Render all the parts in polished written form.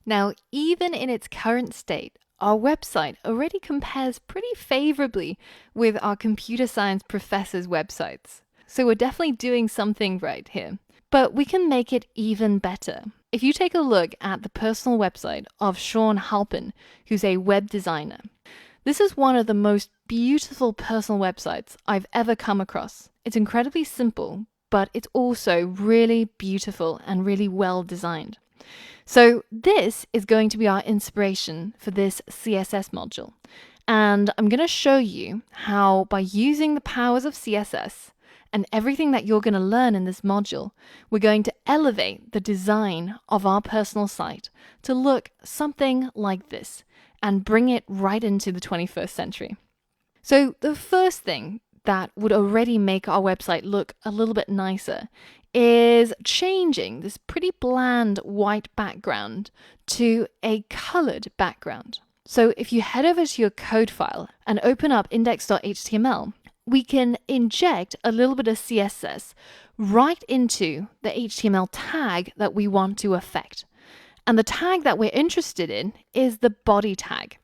Now, even in its current state, our website already compares pretty favorably with our computer science professors' websites. So we're definitely doing something right here. But we can make it even better. If you take a look at the personal website of Sean Halpin, who's a web designer, this is one of the most beautiful personal websites I've ever come across. It's incredibly simple, but it's also really beautiful and really well designed. So this is going to be our inspiration for this CSS module. And I'm going to show you how, by using the powers of CSS and everything that you're going to learn in this module, we're going to elevate the design of our personal site to look something like this and bring it right into the 21st century. So the first thing that would already make our website look a little bit nicer is changing this pretty bland white background to a colored background. So if you head over to your code file and open up index.html, we can inject a little bit of CSS right into the HTML tag that we want to affect. And the tag that we're interested in is the body tag,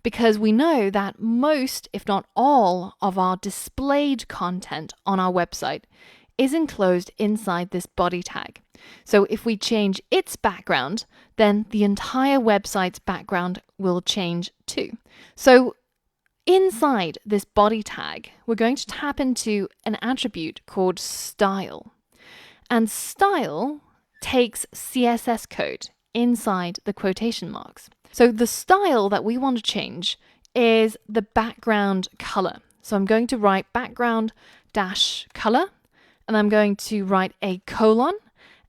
because we know that most, if not all, of our displayed content on our website is enclosed inside this body tag. So if we change its background, then the entire website's background will change too. So inside this body tag, we're going to tap into an attribute called style. And style takes CSS code inside the quotation marks. So the style that we want to change is the background color. So I'm going to write background dash color, and I'm going to write a colon.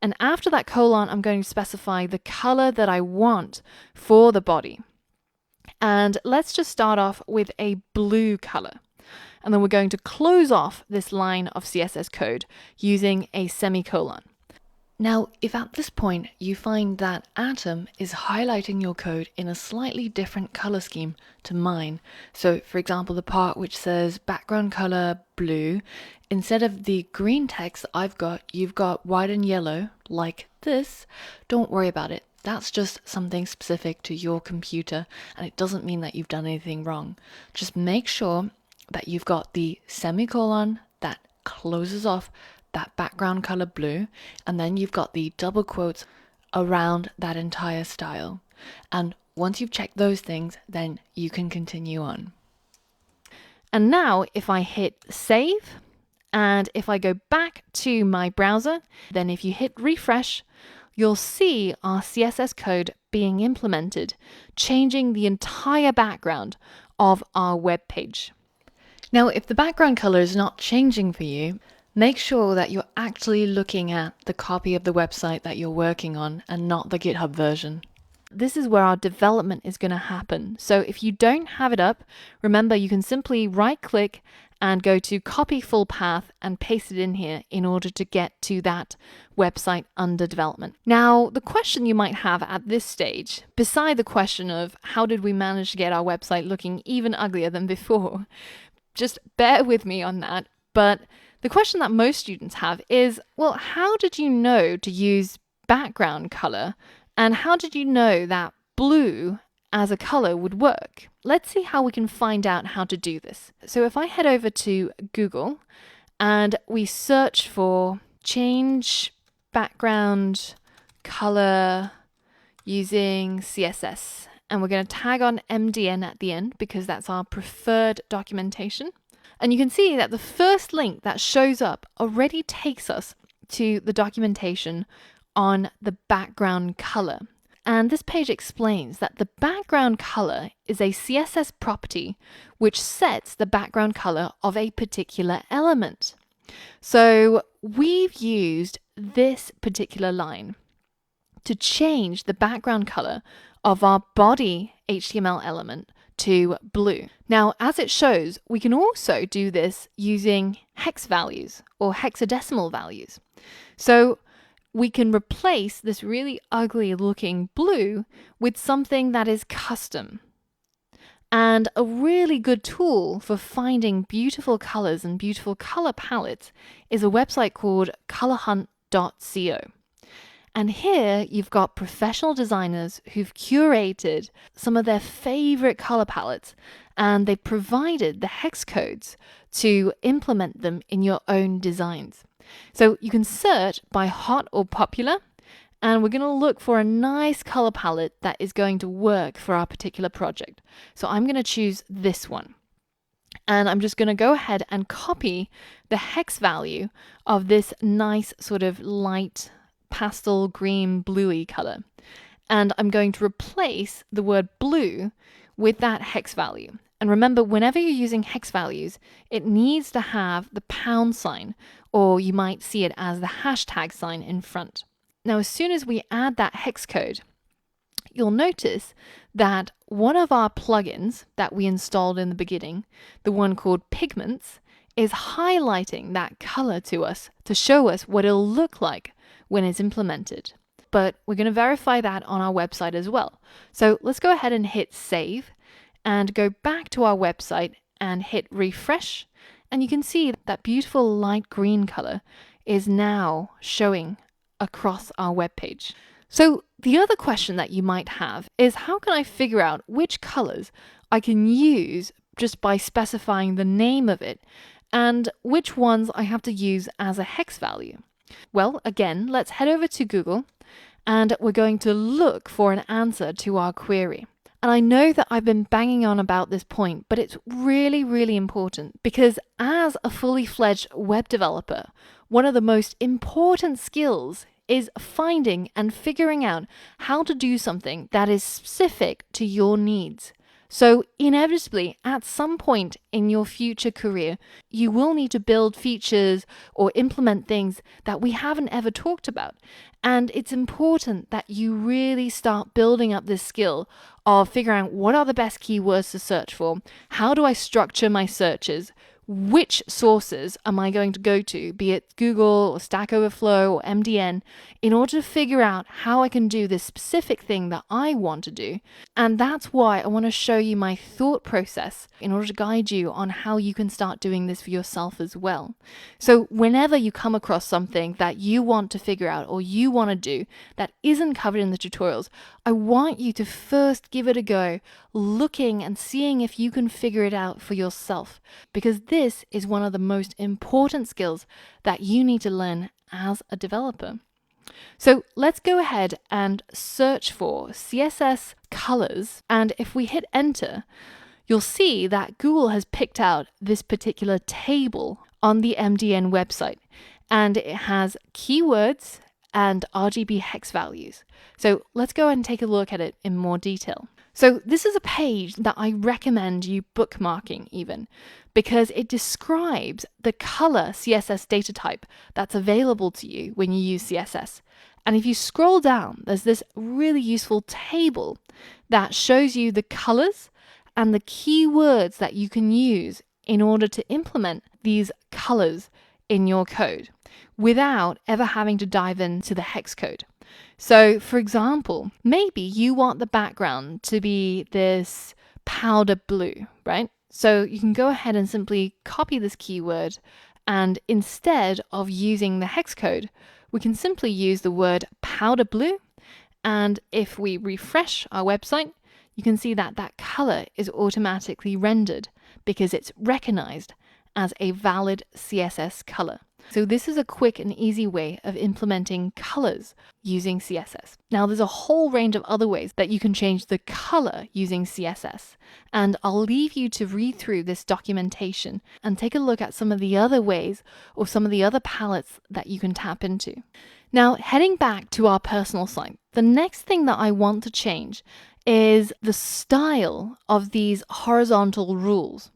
And after that colon, I'm going to specify the color that I want for the body. And let's just start off with a blue color. And then we're going to close off this line of CSS code using a semicolon. Now, if at this point you find that Atom is highlighting your code in a slightly different color scheme to mine, so for example, the part which says background color blue, instead of the green text I've got, you've got white and yellow like this, don't worry about it. That's just something specific to your computer, and it doesn't mean that you've done anything wrong. Just make sure that you've got the semicolon that closes off that background color blue, and then you've got the double quotes around that entire style. And once you've checked those things, then you can continue on. And now if I hit save, and if I go back to my browser, then if you hit refresh, you'll see our CSS code being implemented, changing the entire background of our web page. Now, if the background color is not changing for you, make sure that you're actually looking at the copy of the website that you're working on and not the GitHub version. This is where our development is going to happen. So if you don't have it up, remember you can simply right-click and go to copy full path and paste it in here in order to get to that website under development. Now, the question you might have at this stage, beside the question of how did we manage to get our website looking even uglier than before, just bear with me on that. But the question that most students have is, well, how did you know to use background color? And how did you know that blue as a color would work? Let's see how we can find out how to do this. So if I head over to Google and we search for change background color using CSS, and we're going to tag on MDN at the end because that's our preferred documentation. And you can see that the first link that shows up already takes us to the documentation on the background color. And this page explains that the background color is a CSS property which sets the background color of a particular element. So we've used this particular line to change the background color of our body HTML element to blue. Now, as it shows, we can also do this using hex values or hexadecimal values. So we can replace this really ugly looking blue with something that is custom. And a really good tool for finding beautiful colors and beautiful color palettes is a website called colorhunt.co. And here you've got professional designers who've curated some of their favorite color palettes, and they've provided the hex codes to implement them in your own designs. So you can search by hot or popular, and we're going to look for a nice color palette that is going to work for our particular project. So I'm going to choose this one. And I'm just going to go ahead and copy the hex value of this nice sort of light pastel green bluey color. And I'm going to replace the word blue with that hex value. And remember, whenever you're using hex values, it needs to have the pound sign, or you might see it as the hashtag sign in front. Now, as soon as we add that hex code, you'll notice that one of our plugins that we installed in the beginning, the one called Pigments, is highlighting that color to us to show us what it'll look like when it's implemented. But we're going to verify that on our website as well. So let's go ahead and hit save and go back to our website and hit refresh. And you can see that beautiful light green color is now showing across our web page. So the other question that you might have is, how can I figure out which colors I can use just by specifying the name of it, and which ones I have to use as a hex value? Well, again, let's head over to Google, and we're going to look for an answer to our query. And I know that I've been banging on about this point, but it's really, really important, because as a fully fledged web developer, one of the most important skills is finding and figuring out how to do something that is specific to your needs. So inevitably, at some point in your future career, you will need to build features or implement things that we haven't ever talked about. And it's important that you really start building up this skill of figuring out what are the best keywords to search for, how do I structure my searches, which sources am I going to go to, be it Google or Stack Overflow or MDN, in order to figure out how I can do this specific thing that I want to do. And that's why I want to show you my thought process in order to guide you on how you can start doing this for yourself as well. So whenever you come across something that you want to figure out or you want to do that isn't covered in the tutorials, I want you to first give it a go, looking and seeing if you can figure it out for yourself, because this is one of the most important skills that you need to learn as a developer. So let's go ahead and search for CSS colors, and if we hit enter, you'll see that Google has picked out this particular table on the MDN website, and it has keywords and RGB hex values. So let's go and take a look at it in more detail. So this is a page that I recommend you bookmarking even, because it describes the color CSS data type that's available to you when you use CSS. And if you scroll down, there's this really useful table that shows you the colors and the keywords that you can use in order to implement these colors in your code without ever having to dive into the hex code. So for example, maybe you want the background to be this powder blue, right? So you can go ahead and simply copy this keyword, and instead of using the hex code, we can simply use the word powder blue. And if we refresh our website, you can see that that color is automatically rendered because it's recognized as a valid CSS color. So this is a quick and easy way of implementing colors using CSS. Now there's a whole range of other ways that you can change the color using CSS, and I'll leave you to read through this documentation and take a look at some of the other ways or some of the other palettes that you can tap into. Now, heading back to our personal site, the next thing that I want to change is the style of these horizontal rules.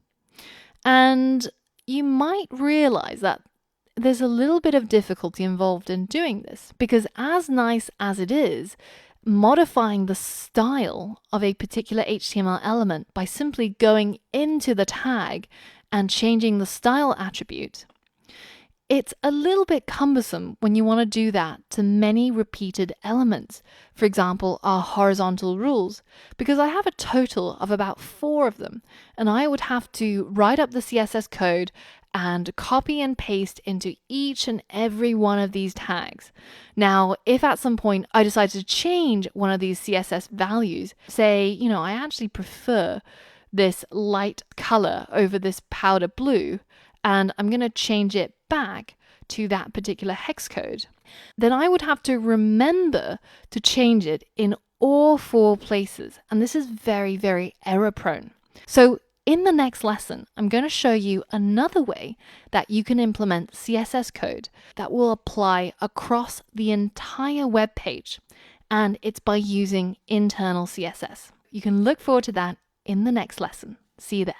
And you might realize that there's a little bit of difficulty involved in doing this, because as nice as it is, modifying the style of a particular HTML element by simply going into the tag and changing the style attribute, it's a little bit cumbersome when you want to do that to many repeated elements. For example, our horizontal rules, because I have a total of about 4 of them, and I would have to write up the CSS code, and copy and paste into each and every one of these tags. Now, if at some point I decide to change one of these CSS values, say, I actually prefer this light color over this powder blue, and I'm going to change it back to that particular hex code, then I would have to remember to change it in all 4 places. And this is very, very error prone. So in the next lesson, I'm going to show you another way that you can implement CSS code that will apply across the entire web page. And it's by using internal CSS. You can look forward to that in the next lesson. See you there.